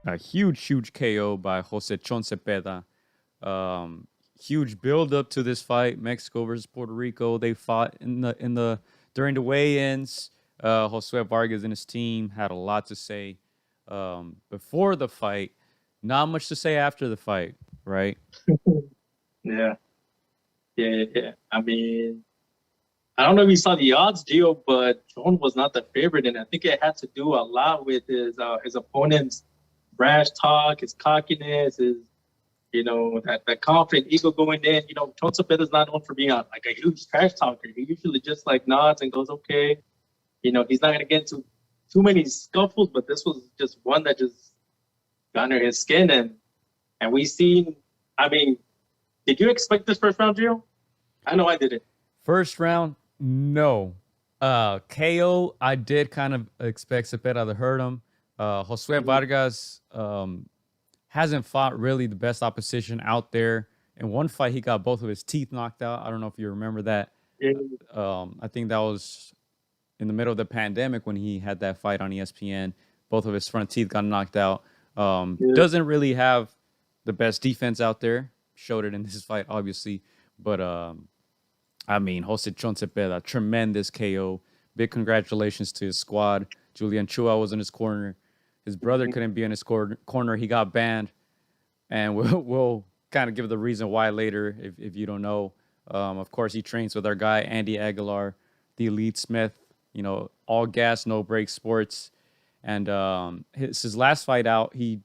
A huge KO by Jose Chon Zepeda. Um, Huge build up to this fight. Mexico versus Puerto Rico. They fought in the during the weigh-ins. Josue Vargas and his team had a lot to say before the fight. Not much to say after the fight, right? Yeah, yeah. I mean, I don't know if you saw the odds, Gio, but John was not the favorite, and I think it had to do a lot with his opponent's brash talk, his cockiness, his that confident ego going in. John is not known for being like a huge trash talker. He usually just like nods and goes, okay. He's not gonna get into too many scuffles, but this was just one that just got under his skin, and we seen. I mean, did you expect this first round, Gio? I know I didn't. First round, no. KO, I did kind of expect Cepeda to hurt him. Josue Mhm. Vargas hasn't fought really the best opposition out there. In one fight, he got both of his teeth knocked out. I don't know if you remember that. Yeah, I think that was in the middle of the pandemic when he had that fight on ESPN. Both of his front teeth got knocked out. yeah, Doesn't really have the best defense out there. Showed it in this fight, obviously. But I mean, Jose Chon Cepeda, tremendous KO. Big congratulations to his squad. Julian Chua was in his corner. His brother couldn't be in his corner. He got banned. And we'll kind of give the reason why later if you don't know. Of course, he trains with our guy, Andy Aguilar, the Elite Smith, all gas, no break sports. And his last fight out, he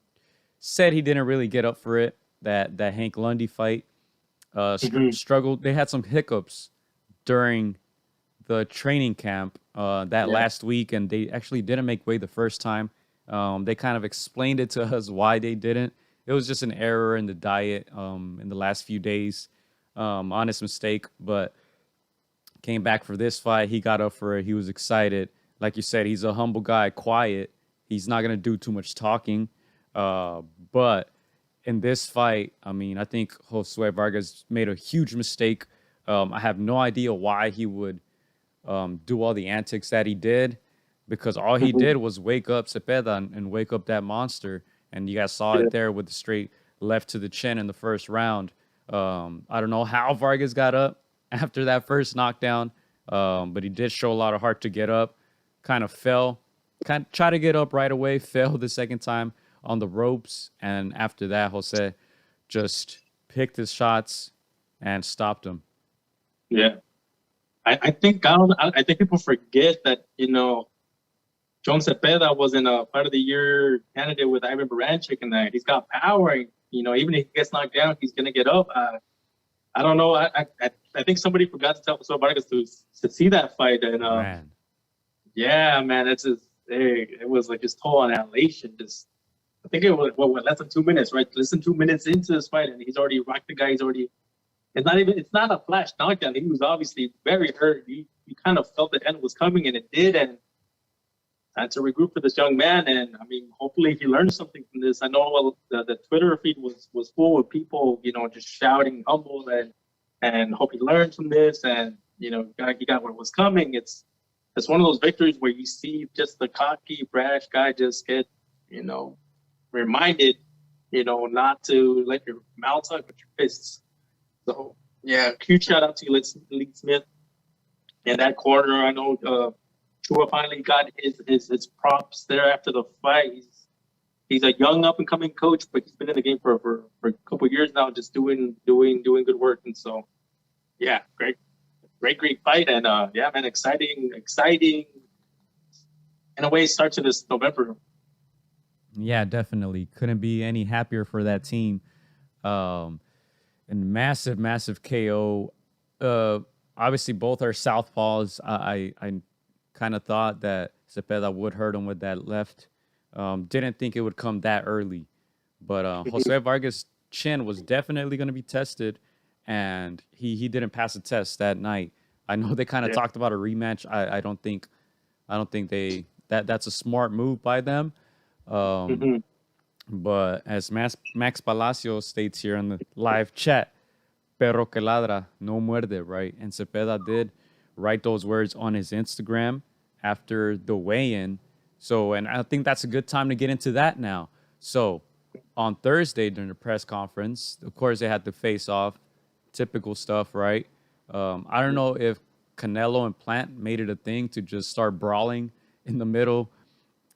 said he didn't really get up for it, that Hank Lundy fight. mhm, Struggled. They had some hiccups during the training camp that yeah, last week, and they actually didn't make weight the first time. They kind of explained it to us why they didn't. It was just an error in the diet in the last few days. Honest mistake, but came back for this fight. He got up for it. He was excited. Like you said, he's a humble guy, quiet. He's not gonna do too much talking. But in this fight, I mean, I think Josue Vargas made a huge mistake. I have no idea why he would do all the antics that he did, because all he mhm, did was wake up Cepeda and wake up that monster. And you guys saw yeah, it there with the straight left to the chin in the first round. I don't know how Vargas got up after that first knockdown, but he did show a lot of heart to get up. Kind of fell, kind of try to get up right away, fell the second time on the ropes, and after that, Jose just picked his shots and stopped him. yeah. I think I think people forget that John Cepeda was in a part of the year candidate with Ivan Baranchik, and that he's got power. Even if he gets knocked down, he's gonna get up. I don't know. I think somebody forgot to tell Josue Vargas to see that fight, and Man, yeah, man, it's just it was like just total annihilation. Just I think it was less than 2 minutes, right? Less than 2 minutes into this fight, and he's already rocked the guy. He's already it's not a flash knockdown. He was obviously very hurt. You kind of felt the end was coming, and it did, and time to regroup for this young man. And I mean, hopefully he learned something from this. I know the Twitter feed was full with people, just shouting humble and hope he learned from this, and he got what was coming. It's one of those victories where you see just the cocky, brash guy just get, you know, reminded, not to let your mouth talk with your fists. So yeah, huge shout out to you, Lee Smith, in that corner. I know Chua finally got his props there after the fight. He's a young up and coming coach, but he's been in the game for a couple of years now, just doing good work. And so yeah, great fight, and yeah, man, exciting in a way start to this November. yeah, definitely couldn't be any happier for that team. Um, and massive KO. Uh, Obviously both are southpaws. I kind of thought that Cepeda would hurt him with that left. Didn't think it would come that early, but Jose Vargas' chin was definitely going to be tested, and he didn't pass the test that night. I know they kind of Yeah. talked about a rematch. I don't think that's a smart move by them. Um, Mm-hmm. but as Max Palacio states here in the live chat, perro que ladra no muerde, right? And Cepeda did write those words on his Instagram after the weigh-in. So, and I think that's a good time to get into that now. So on Thursday during the press conference, of course they had to face off, typical stuff, right? I don't know if Canelo and Plant made it a thing to just start brawling in the middle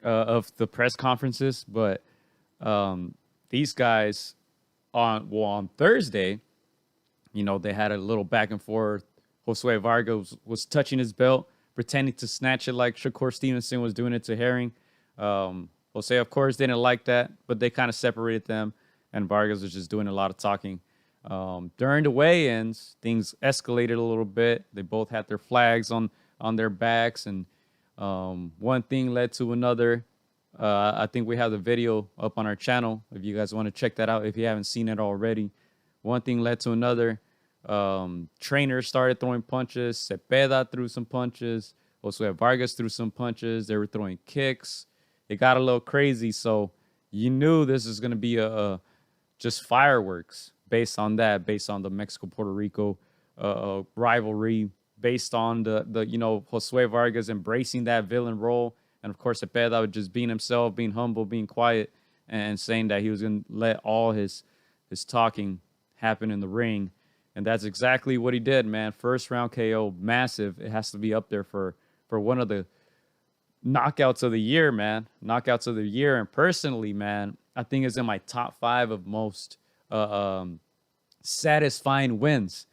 of the press conferences, but these guys on Thursday, they had a little back and forth. Josue Vargas was touching his belt, pretending to snatch it like Shakur Stevenson was doing it to Herring. Jose, of course, didn't like that, but they kind of separated them, and Vargas was just doing a lot of talking. During the weigh-ins, things escalated a little bit. They both had their flags on their backs, and one thing led to another. I think we have the video up on our channel if you guys want to check that out if you haven't seen it already. One thing led to another. Trainers started throwing punches. Zepeda threw some punches. Josue Vargas threw some punches. They were throwing kicks. It got a little crazy, so you knew this is going to be a just fireworks based on that, based on the Mexico-Puerto Rico rivalry, based on the Josue Vargas embracing that villain role, and of course Zepeda just being himself, being humble, being quiet, and saying that he was going to let all his talking happen in the ring. And that's exactly what he did, man. First round KO, massive. It has to be up there for one of the knockouts of the year, man. Knockouts of the year. And personally, man, I think it's in my top 5 of most satisfying wins